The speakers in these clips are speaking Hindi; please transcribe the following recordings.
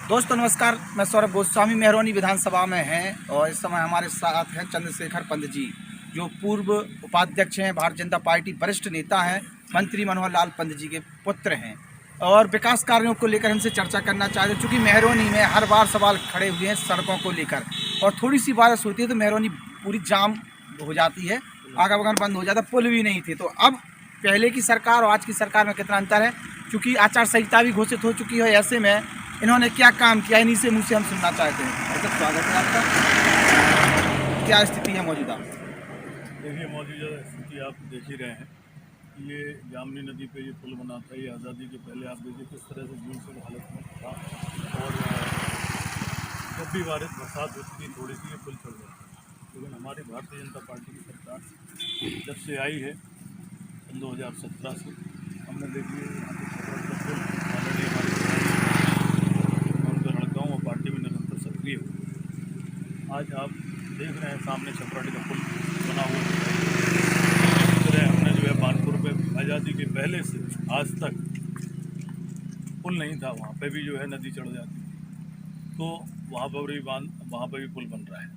दोस्तों नमस्कार, मैं सौरभ गोस्वामी मेहरौनी विधानसभा में हैं और इस समय हमारे साथ हैं चंद्रशेखर पंत जी, जो पूर्व उपाध्यक्ष हैं, भारतीय जनता पार्टी वरिष्ठ नेता हैं, मंत्री मनोहर लाल पंत जी के पुत्र हैं और विकास कार्यों को लेकर हमसे चर्चा करना चाहते हैं। चूँकि मेहरौनी में हर बार सवाल खड़े हुए हैं सड़कों को लेकर और थोड़ी सी बारिश होती है तो मेहरौनी पूरी जाम हो जाती है, आवागमन बंद हो जाता है, पुल भी नहीं थे। तो अब पहले की सरकार और आज की सरकार में कितना अंतर है, क्योंकि आचार संहिता भी घोषित हो चुकी है, ऐसे में इन्होंने क्या काम किया, इन्हीं से मुँह से हम सुनना चाहते हैं। अच्छा, स्वागत है आपका। क्या स्थिति है मौजूदा? देखिए, मौजूदा स्थिति आप देख ही रहे हैं। ये जामनी नदी पे ये पुल बना था, ये आज़ादी के पहले आप देखिए किस तरह से जून से हालत में था और जब भी बरसात होती थी थोड़ी सी ये पुल चल जाता था। लेकिन हमारी भारतीय जनता पार्टी की सरकार जब से आई है 2017 से, हमने देखिए यहाँ पे पुल ऑलरेडी हमारे लड़का हूँ और पार्टी में निरंतर सक्रिय हुई। आज आप देख रहे हैं सामने छपराड़ी का पुल बना हुआ है। हमने जो है बानपुर पे आज़ादी के पहले से आज तक पुल नहीं था, वहाँ पे भी जो है नदी चढ़ जाती थी, तो वहाँ पर भी पुल बन रहा है।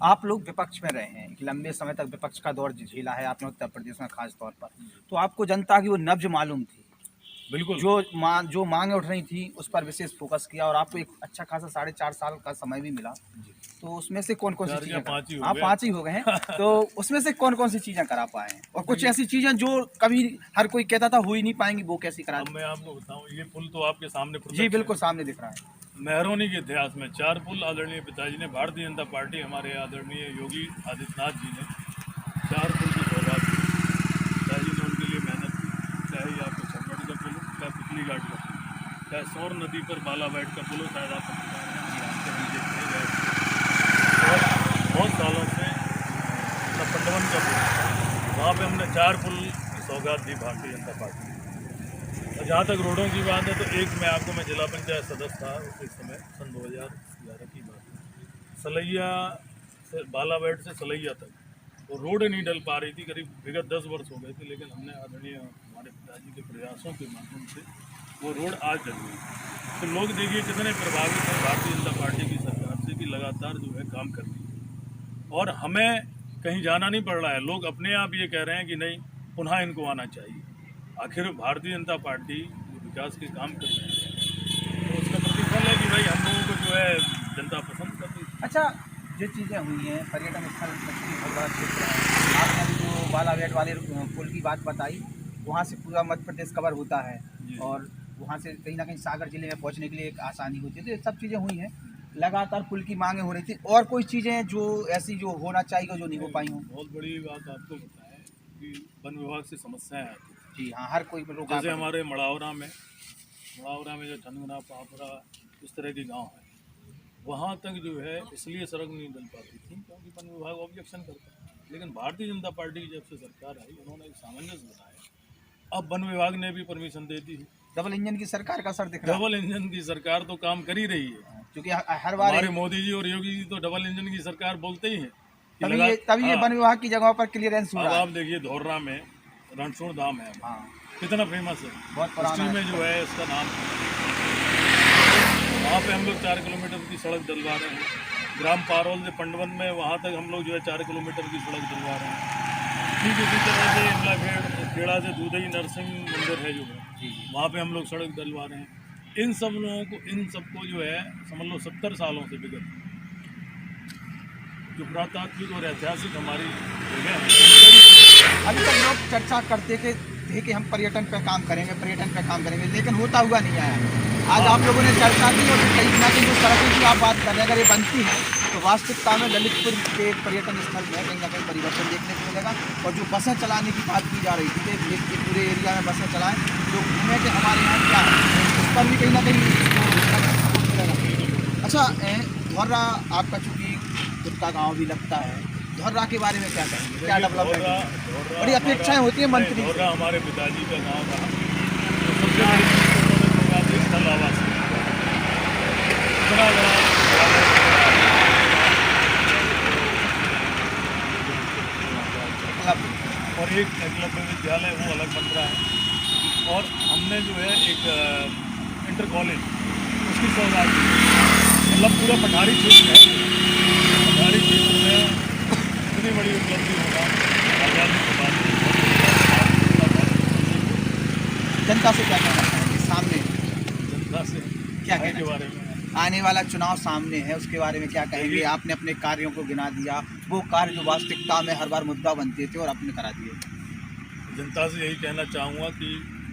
आप लोग विपक्ष में रहे हैं, लंबे समय तक विपक्ष का दौर झेला है आपने उत्तर प्रदेश में खास तौर पर, तो आपको जनता की वो नब्ज मालूम थी, बिल्कुल जो मांगें उठ रही थी उस पर विशेष फोकस किया और आपको एक अच्छा खासा 4.5 साल का समय भी मिला। तो उसमें से कौन कौन सी चीज़ें, हाँ 5 ही हो गए हैं, तो उसमें से कौन कौन सी चीज़ें करा पाए हैं और कुछ ऐसी चीज़ें जो कभी हर कोई कहता था हो ही नहीं पाएंगी, वो कैसी करा? मैं आपको बताऊँ, ये पुल तो आपके सामने जी बिल्कुल सामने दिख रहा है। मेहरौनी के इतिहास में 4 पुल आदरणीय पिताजी ने, भारतीय जनता पार्टी हमारे आदरणीय योगी आदित्यनाथ जी ने 4 पुल की सौगात दी। पिताजी ने उनके लिए मेहनत की, चाहे ये आपको छपराड़ी का पुल हो, चाहे पिछली घाट का पुल, चाहे सौर नदी पर बालाबैट का पुल हो, शायद आप और बहुत सालों से पंडवन का पुल, वहाँ पे हमने 4 पुल की सौगात दी भारतीय जनता पार्टी। और जहाँ तक रोडों की बात है तो मैं जिला पंचायत सदस्य था उस समय, सन 2011 की बात है। सलैया से बालाबैट से सलैया तक वो रोड नहीं डल पा रही थी, करीब विगत 10 वर्ष हो गए थे, लेकिन हमने आदरणीय हमारे पिताजी के प्रयासों के माध्यम से वो रोड आज डल गई। तो लोग देखिए कितने प्रभावित हैं भारतीय जनता पार्टी की सरकार से कि लगातार जो है काम कर रही है और हमें कहीं जाना नहीं पड़ रहा है। लोग अपने आप ये कह रहे हैं कि नहीं, पुनः इनको आना चाहिए। आखिर भारतीय जनता पार्टी विकास के काम कर रही है तो उसका प्रतिफल है कि भाई हम लोगों को जो है जनता पसंद करती है। अच्छा, जो चीज़ें हुई हैं, पर्यटन स्थल बहुत बड़ा क्षेत्र है, आपने अभी जो बालाबैट वाले पुल की बात बताई, वहाँ से पूरा मध्य प्रदेश कवर होता है और वहाँ से कहीं ना कहीं सागर जिले में पहुँचने के लिए एक आसानी होती है, तो ये सब चीज़ें हुई हैं। लगातार पुल की मांगें हो रही थी और कोई चीज़ें जो ऐसी जो होना चाहिए जो नहीं हो पाई हों? बहुत बड़ी बात आपको बताएं कि वन विभाग से समस्याएं आती हैं। जी हाँ, हर कोई जैसे हमारे मड़ावरा में जो ठनगना पापड़ा इस तरह के गांव हैं, वहाँ तक जो है इसलिए सड़क नहीं डल पाती थी क्योंकि वन विभाग ऑब्जेक्शन करता है। लेकिन भारतीय जनता पार्टी की जब से सरकार आई, उन्होंने एक सामंजस्य बनाया, अब वन विभाग ने भी परमिशन दे दी है। डबल इंजन की सरकार का असर दिख रहा है। डबल इंजन की सरकार तो काम कर ही रही है, क्योंकि हर बार हमारे मोदी जी और योगी जी तो डबल इंजन की सरकार बोलते ही हैं। तभी ये वन विभाग की जगहों पर क्लियरेंस हुआ। आप देखिए धोर्रा में रणछोड़ धाम है, कितना फेमस है, बहुत पुराना में जो है इसका नाम है। वहाँ पे हम लोग 4 किलोमीटर की सड़क डलवा रहे हैं। ग्राम पारोल से पंडवन में वहाँ तक हम लोग जो है 4 किलोमीटर की सड़क डलवा रहे हैं। ठीक इसी तरह से इमला खेड़ा से दूधई नरसिंह मंदिर है जो है, वहाँ पे हम लोग सड़क डलवा रहे हैं। इन सबको जो है समझ लो 70 सालों से विगत जो पुरातात्विक और ऐतिहासिक हमारी जगह है। अभी तक लोग चर्चा करते थे कि हम पर्यटन पे काम करेंगे, लेकिन होता हुआ नहीं आया। आज आप लोगों ने चर्चा की और कई ना कहीं जो सड़कों की आप बात कर रहे हैं, अगर ये बनती है तो वास्तविकता में ललितपुर के पर्यटन स्थल में कहीं ना कहीं परिवर्तन देखने को मिलेगा। और जो बसें चलाने की बात की जा रही थी कि पूरे एरिया में बसें चलाएँ, जो घूमें कि हमारे यहाँ क्या है, उस पर भी कहीं ना कहीं मिलेगा। अच्छा, धौर्रा आपका चूँकि खुद का गाँव भी लगता है, धौर्रा के बारे में क्या कहेंगे, क्या डेवलपमेंट? बड़ी अपेक्षाएं होती हैं मंत्री। धौर्रा हमारे पिताजी का गाँव था, सबसे बड़ी स्थल आवास और एक एकलव्य विद्यालय वो अलग बन रहा है। और हमने जो है एक इंटर कॉलेज उसकी सौगात दी। मतलब पूरा पठारी क्षेत्र है, पठारी क्षेत्र में इतनी बड़ी उपलब्धि होगा आज़ादी के बाद में जनता से क्या कहना चाहेंगे सामने जनता से क्या आने कहना के बारे में आने वाला चुनाव सामने है, उसके बारे में क्या कहेंगे? आपने अपने कार्यों को गिना दिया, वो कार्य जो वास्तविकता में हर बार मुद्दा बनते थे और आपने करा दिए। जनता से यही कहना चाहूँगा कि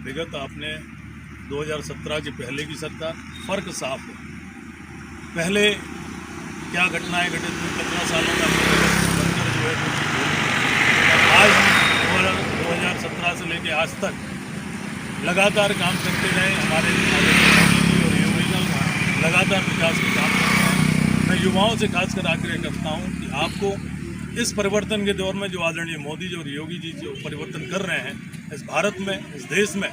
विगत आपने 2017 के पहले की सरकार, फ़र्क साफ है। पहले क्या घटनाएं घटित हुई 15 सालों में बनकर जो है वो चीज़ हुई। आज 2017 से लेकर आज तक लगातार काम करते रहे हमारे और योगी लगातार विकास के काम करते हैं। मैं युवाओं से खासकर आग्रह करता हूं कि आपको इस परिवर्तन के दौर में जो आदरणीय मोदी जी और योगी जी जो परिवर्तन कर रहे हैं इस भारत में, इस देश में,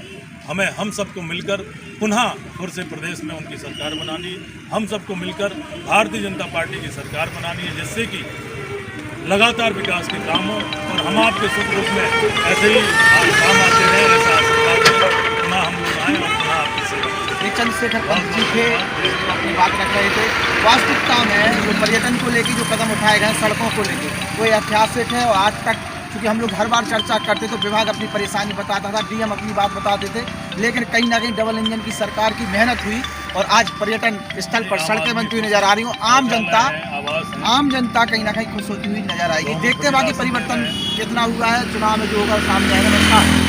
हमें हम सबको मिलकर पुनः फिर से प्रदेश में उनकी सरकार बनानी है। हम सबको मिलकर भारतीय जनता पार्टी की सरकार बनानी है, जिससे कि लगातार विकास के काम हो और हम आपके सुख दुख में ऐसे ही काम आते रहे, ऐसा आशीर्वाद दें। पुनः हम लोग आए और पुनः आपकी सेवा। ये चंद्रशेखर पंत जी थे, अपनी बात रख रहे थे। वास्तविकता में जो पर्यटन को लेकर जो कदम उठाए गए सड़कों को लेकर वो ऐतिहासिक है और आज तक क्योंकि हम लोग हर बार चर्चा करते तो विभाग अपनी परेशानी बताता था, डीएम अपनी बात बताते थे, लेकिन कहीं ना कहीं डबल इंजन की सरकार की मेहनत हुई और आज पर्यटन स्थल पर सड़कें बनती हुई नजर आ रही हो। आम जनता कहीं ना कहीं खुश होती हुई नजर आएगी। देखते हैं बाकी परिवर्तन कितना हुआ है, चुनाव में जो होगा सामने आएगा।